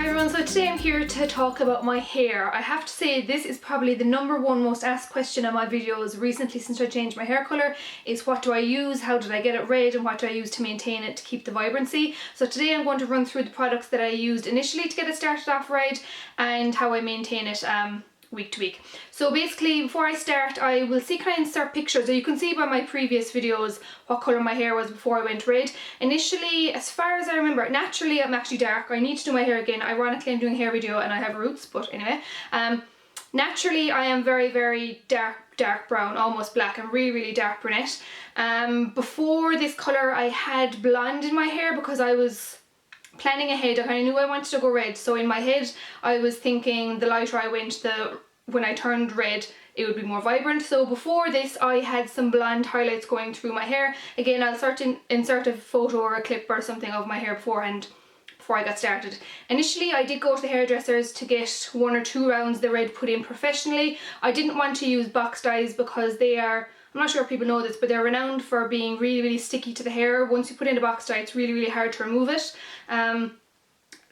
Hi everyone, so today I'm here to talk about my hair. I have to say this is probably the #1 most asked question on my videos recently since I changed my hair colour, is what do I use, how did I get it red, and what do I use to maintain it to keep the vibrancy. So today I'm going to run through the products that I used initially to get it started off red and how I maintain it week to week. So basically before I start I will see, can I insert pictures, so you can see by my previous videos what colour my hair was before I went red. Initially, as far as I remember, naturally I'm actually dark. I need to do my hair again. Ironically I'm doing a hair video and I have roots, but anyway. Naturally I am very dark brown, almost black. I'm really dark brunette. Before this colour I had blonde in my hair because I was planning ahead. I knew I wanted to go red, so in my head I was thinking the lighter I went, when I turned red it would be more vibrant. So before this I had some blonde highlights going through my hair. Again, I'll insert a photo or a clip or something of my hair beforehand before I got started. Initially I did go to the hairdressers to get 1 or 2 rounds of the red put in professionally. I didn't want to use box dyes because they are, I'm not sure if people know this, but they're renowned for being really sticky to the hair. Once you put in a box dye it's really hard to remove it.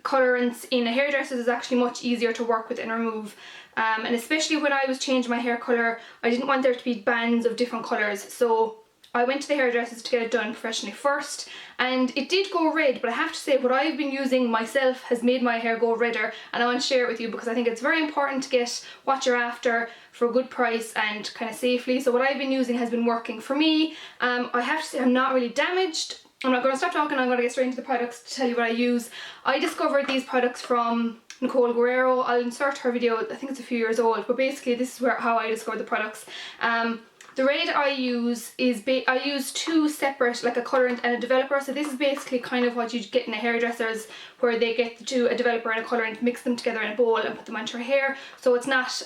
Colorants in a hairdresser is actually much easier to work with and remove. And especially when I was changing my hair colour, I didn't want there to be bands of different colours, so I went to the hairdressers to get it done professionally first, and it did go red, but I have to say what I've been using myself has made my hair go redder, and I want to share it with you because I think it's very important to get what you're after for a good price and kind of safely. So what I've been using has been working for me. I have to say I'm not really damaged. I'm not going to stop talking, I'm going to get straight into the products to tell you what I use. I discovered these products from Oreor. I'll insert her video, I think it's a few years old, but basically this is how I discovered the products. The red I use is, I use 2 separate, like a colorant and a developer. So this is basically kind of what you get in a hairdresser's, where they get a developer and a colorant, mix them together in a bowl and put them onto your hair. So it's not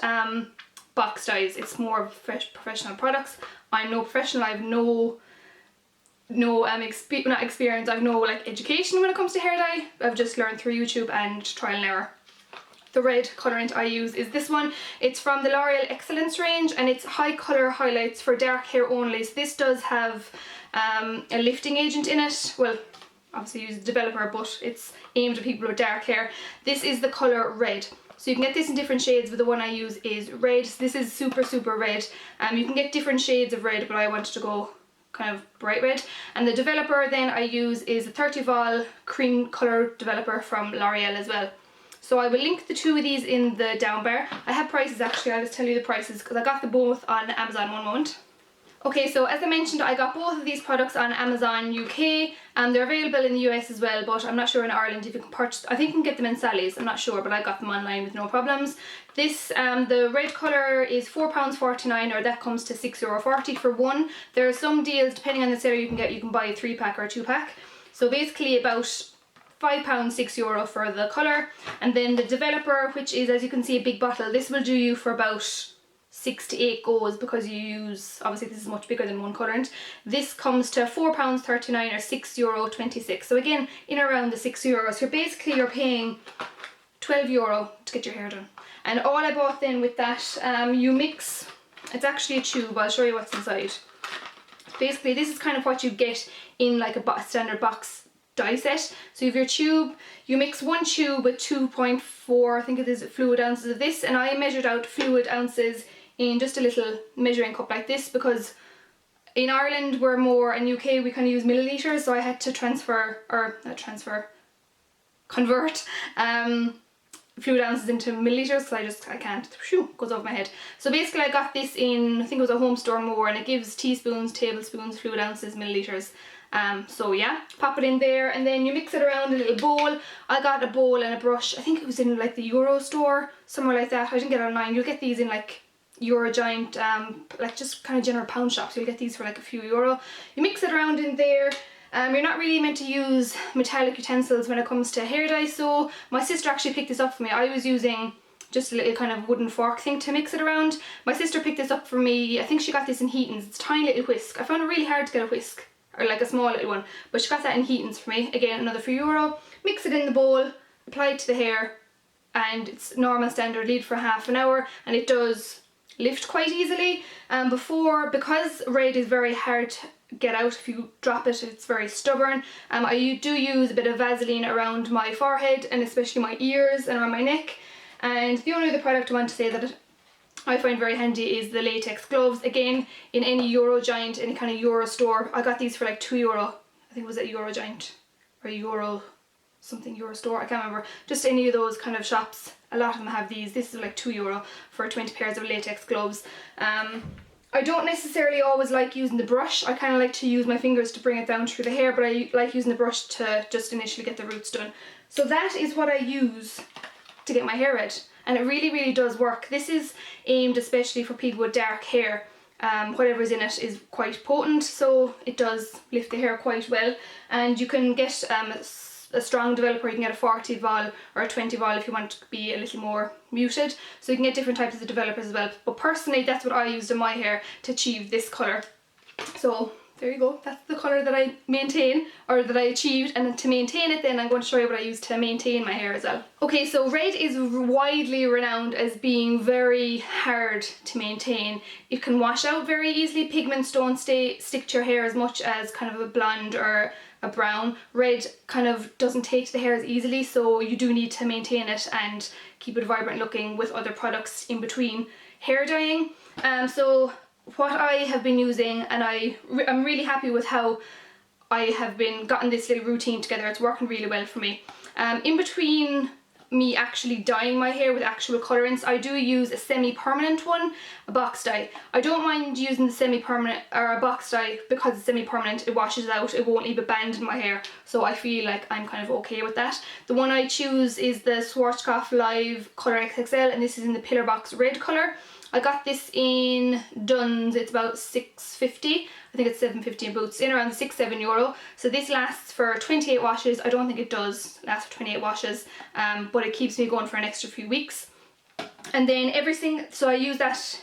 box dyes, it's more professional products. I'm no professional, I have no not experience, I've no like education when it comes to hair dye. I've just learned through YouTube and trial and error. The red colorant I use is this one. It's from the L'Oreal Excellence range and it's Hicolor highlights for dark hair only. So this does have a lifting agent in it. Well, obviously use a developer, but it's aimed at people with dark hair. This is the colour red. So you can get this in different shades, but the one I use is red. So this is super red. You can get different shades of red, but I wanted to go kind of bright red. And the developer then I use is a 30 vol cream colour developer from L'Oreal as well. So I will link the 2 of these in the down bar. I have prices actually, I'll just tell you the prices because I got them both on Amazon one moment. Okay, so as I mentioned, I got both of these products on Amazon UK and they're available in the US as well, but I'm not sure in Ireland if you can purchase. I think you can get them in Sally's, I'm not sure, but I got them online with no problems. This, the red colour is £4.49, or that comes to €6.40 for one. There are some deals, depending on the seller you can buy a 3-pack or a 2-pack. So basically about £5, €6 for the colour. And then the developer, which is, as you can see, a big bottle, this will do you for about 6 to 8 goes because you use, obviously this is much bigger than one colorant. This comes to £4.39 or €6.26. So again, in around the €6. So basically you're paying €12 to get your hair done. And all I bought then with that, you mix, it's actually a tube, I'll show you what's inside. Basically this is kind of what you get in like a standard box dye set. So you have your tube, you mix 1 tube with 2.4, I think it is, fluid ounces of this, and I measured out fluid ounces in just a little measuring cup like this because in Ireland we're more, in UK we kind of use millilitres, so I had to convert fluid ounces into millilitres because I can't, goes over my head. So basically I got this in, I think it was a Home Store More, and it gives teaspoons, tablespoons, fluid ounces, millilitres. So yeah, pop it in there and then you mix it around in a little bowl. I got a bowl and a brush, I think it was in like the Euro store, somewhere like that. I didn't get it online. You'll get these in like Eurogiant, like just kind of general pound shops. You'll get these for like a few euro. You mix it around in there. You're not really meant to use metallic utensils when it comes to hair dye, so my sister actually picked this up for me. I was using just a little kind of wooden fork thing to mix it around. My sister picked this up for me. I think she got this in Heaton's. It's a tiny little whisk. I found it really hard to get a whisk, or like a small little one, but she got that in Heaton's for me. Again, another €4. Mix it in the bowl, apply it to the hair, and it's normal standard lead for half an hour, and it does lift quite easily. Because red is very hard get out. If you drop it, it's very stubborn. I do use a bit of Vaseline around my forehead and especially my ears and around my neck. And the only other product I want to say that I find very handy is the latex gloves. Again, in any Eurogiant, any kind of Euro store. I got these for like €2. I think it was at Eurogiant or Euro something Euro store, I can't remember. Just any of those kind of shops. A lot of them have these. This is like €2 for 20 pairs of latex gloves. I don't necessarily always like using the brush. I kind of like to use my fingers to bring it down through the hair, but I like using the brush to just initially get the roots done. So that is what I use to get my hair red, and it really, really does work. This is aimed especially for people with dark hair. Whatever's in it is quite potent, so it does lift the hair quite well. And you can get a strong developer. You can get a 40 vol or a 20 vol if you want to be a little more muted. So you can get different types of developers as well. But personally, that's what I used in my hair to achieve this colour. So there you go. That's the colour that I maintain, or that I achieved. And to maintain it, then I'm going to show you what I use to maintain my hair as well. Okay, so red is widely renowned as being very hard to maintain. It can wash out very easily. Pigments don't stick to your hair as much as kind of a blonde or a brown. Red kind of doesn't take to the hair as easily, so you do need to maintain it and keep it vibrant looking with other products in between hair dyeing. So what I have been using, and I'm really happy with how I have gotten this little routine together. It's working really well for me. In between me actually dyeing my hair with actual colorants, I do use a semi-permanent one, a box dye. I don't mind using the semi-permanent or a box dye because it's semi-permanent. It washes out, it won't leave a band in my hair, so I feel like I'm kind of okay with that. The one I choose is the Schwarzkopf Live Color XXL, and this is in the Pillar Box red color. I got this in Dunn's. It's about $6.50. I think it's $7.50 in Boots, in around €6-7. So this lasts for 28 washes. I don't think it does last for 28 washes, but it keeps me going for an extra few weeks. And then so I use that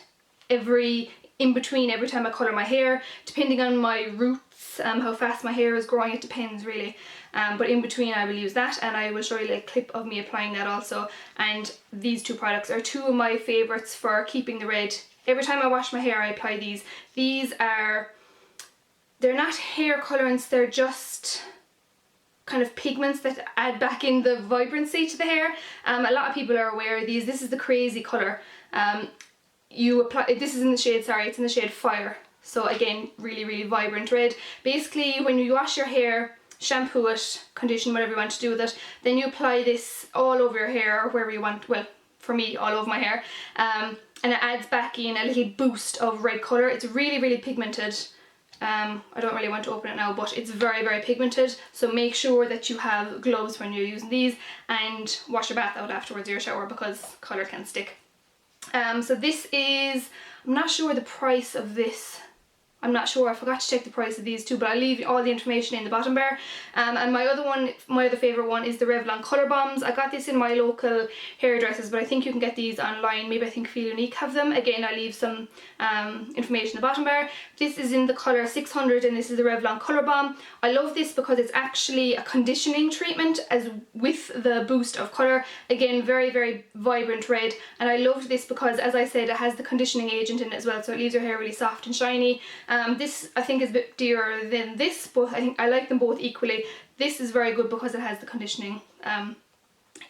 in between every time I colour my hair, depending on my roots, how fast my hair is growing, it depends really. But in between I will use that, and I will show you a clip of me applying that also. And these two products are two of my favourites for keeping the red. Every time I wash my hair I apply these. They're not hair colourants, they're just kind of pigments that add back in the vibrancy to the hair. A lot of people are aware of these. This is the Crazy colour. This is in the shade, it's in the shade Fire. So again, really, really vibrant red. Basically, when you wash your hair, shampoo it, condition, whatever you want to do with it, then you apply this all over your hair, or wherever you want, well, for me, all over my hair, and it adds back in a little boost of red colour. It's really, really pigmented. I don't really want to open it now, but it's very, very pigmented, so make sure that you have gloves when you're using these, and wash your bath out afterwards, your shower, because colour can stick. So this is, I'm not sure the price of this. I'm not sure, I forgot to check the price of these two, but I'll leave all the information in the bottom bar. And my other favourite one is the Revlon Colour Bombs. I got this in my local hairdressers, but I think you can get these online. Maybe I think Feel Unique have them. Again, I'll leave some information in the bottom bar. This is in the colour 600, and this is the Revlon Colour Bomb. I love this because it's actually a conditioning treatment as with the boost of colour. Again, very, very vibrant red, and I loved this because, as I said, it has the conditioning agent in it as well, so it leaves your hair really soft and shiny. This I think is a bit dearer than this, but I think I like them both equally. This is very good because it has the conditioning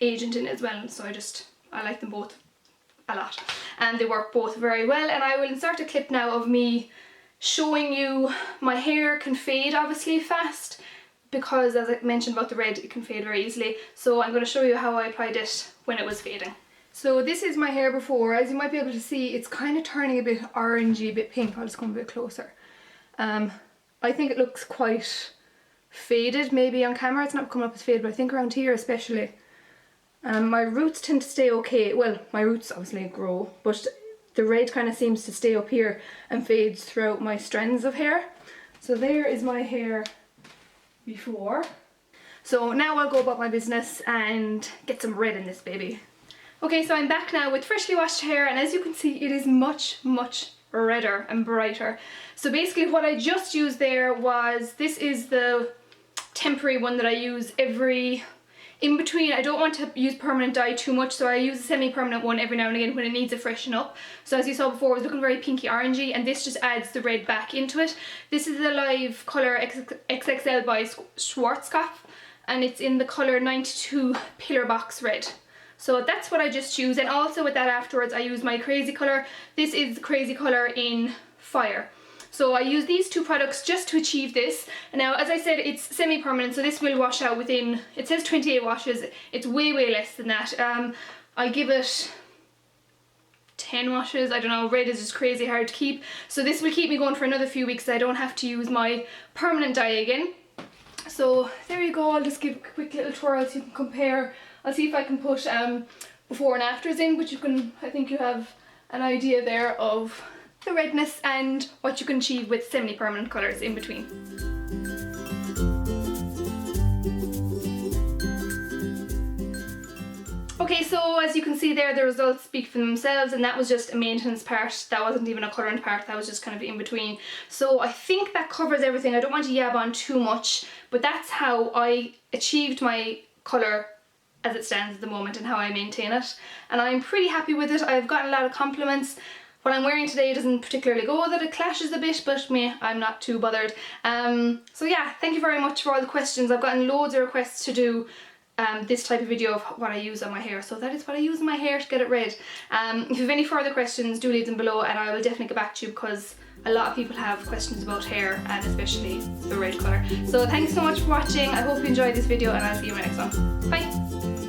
agent in it as well, so I like them both a lot, and they work both very well. And I will insert a clip now of me showing you my hair can fade obviously fast, because as I mentioned about the red, it can fade very easily. So I'm going to show you how I applied it when it was fading. So this is my hair before. As you might be able to see, it's kind of turning a bit orangey, a bit pink. I'll just come a bit closer. I think it looks quite faded. Maybe on camera it's not coming up as faded, but I think around here especially. My roots tend to stay okay. Well, my roots obviously grow, but the red kind of seems to stay up here and fades throughout my strands of hair. So there is my hair before. So now I'll go about my business and get some red in this baby. Okay, so I'm back now with freshly washed hair, and as you can see, it is much, much redder and brighter. So basically what I just used there was, this is the temporary one that I use every in between, I don't want to use permanent dye too much, so I use a semi-permanent one every now and again when it needs a freshen up. So as you saw before, it was looking very pinky orangey, and this just adds the red back into it. This is the Live Colour XXL by Schwarzkopf, and it's in the colour 92 Pillar Box Red. So that's what I just use, and also with that afterwards I use my Crazy Colour. This is the Crazy Colour in Fire. So I use these two products just to achieve this. And now, as I said, it's semi-permanent, so this will wash out within, it says 28 washes, it's way less than that. I give it 10 washes, I don't know, red is just crazy hard to keep. So this will keep me going for another few weeks, so I don't have to use my permanent dye again. So there you go, I'll just give a quick little twirl so you can compare. I'll see if I can put before and afters in, but you can, I think you have an idea there of the redness and what you can achieve with semi-permanent colours in between. Okay, so as you can see there, the results speak for themselves, and that was just a maintenance part. That wasn't even a colorant part, that was just kind of in between. So I think that covers everything. I don't want to yab on too much, but that's how I achieved my colour as it stands at the moment and how I maintain it. And I'm pretty happy with it. I've gotten a lot of compliments. What I'm wearing today doesn't particularly go, that it clashes a bit, but I'm not too bothered. So yeah, thank you very much for all the questions. I've gotten loads of requests to do this type of video of what I use on my hair, so that is what I use on my hair to get it red. If you have any further questions, do leave them below and I will definitely get back to you, because a lot of people have questions about hair and especially the red colour. So thanks so much for watching. I hope you enjoyed this video and I'll see you in my next one. Bye!